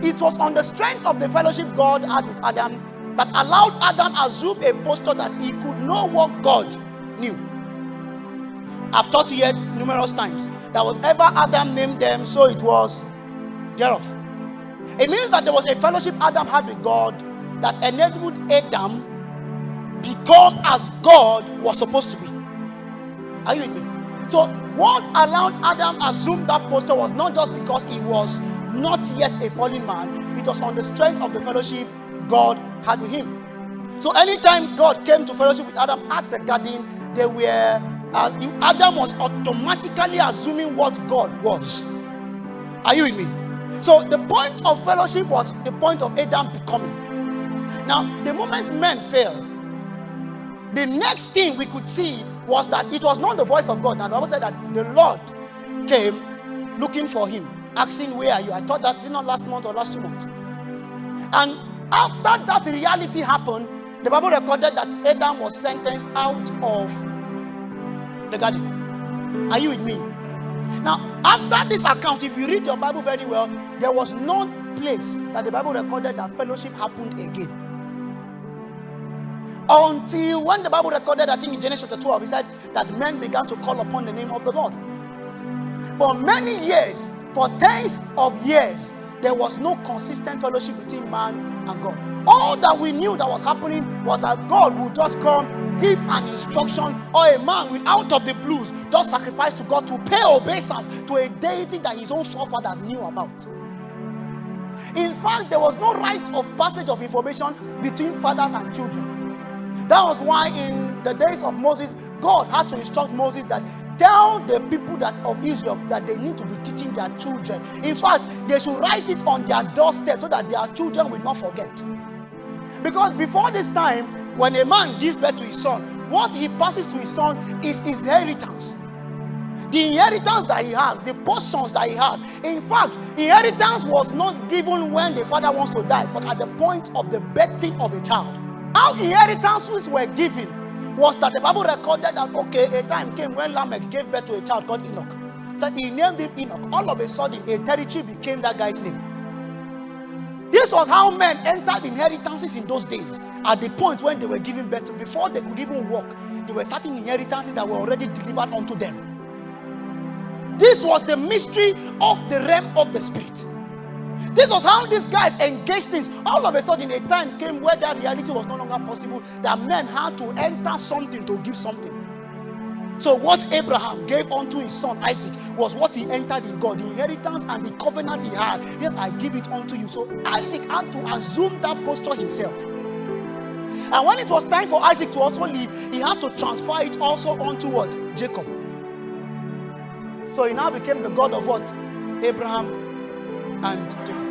It was on the strength of the fellowship God had with Adam that allowed Adam assume a posture that he could know what God knew. I've taught you here numerous times that whatever Adam named them, so it was thereof. It means that there was a fellowship Adam had with God that enabled Adam become as God was supposed to be. Are you with me? So what allowed Adam assume that posture was not just because he was not yet a fallen man, it was on the strength of the fellowship God had with him. So anytime God came to fellowship with Adam at the garden, Adam was automatically assuming what God was. Are you with me? So the point of fellowship was the point of Adam becoming. Now, the moment men fell, the next thing we could see was that it was not the voice of God. Now, the Bible said that the Lord came looking for him, asking, "Where are you?" I thought that's not last month or last 2 months. And after that reality happened, the Bible recorded that Adam was sentenced out of the garden. Are you with me? Now, after this account, if you read your Bible very well, there was no place that the Bible recorded that fellowship happened again. Until when the Bible recorded, I think in Genesis chapter 12, it said that men began to call upon the name of the Lord. For many years, for tens of years, there was no consistent fellowship between man and God. All that we knew that was happening was that God would just come, give an instruction, or a man will out of the blues just sacrifice to God to pay obeisance to a deity that his own forefathers knew about. In fact, there was no rite of passage of information between fathers and children. That was why in the days of Moses, God had to instruct Moses that tell the people that of Israel that they need to be teaching their children. In fact, they should write it on their doorstep so that their children will not forget. Because before this time, when a man gives birth to his son, what he passes to his son is his inheritance. The inheritance that he has, the portions that he has. In fact, inheritance was not given when the father wants to die, but at the point of the birthing of a child. How inheritances were given was that the Bible recorded that, okay, a time came when Lamech gave birth to a child called Enoch. So he named him Enoch. All of a sudden, a territory became that guy's name. This was how men entered inheritances in those days. At the point when they were giving birth to, before they could even walk, there were certain inheritances that were already delivered unto them. This was the mystery of the realm of the spirit. This was how these guys engaged things. All of a sudden, a time came where that reality was no longer possible, that men had to enter something to give something. So what Abraham gave unto his son Isaac was what he entered in God, the inheritance and the covenant he had. Yes, I give it unto you. So Isaac had to assume that posture himself. And when it was time for Isaac to also leave, he had to transfer it also onto what? Jacob. So he now became the God of what? Abraham and Jacob.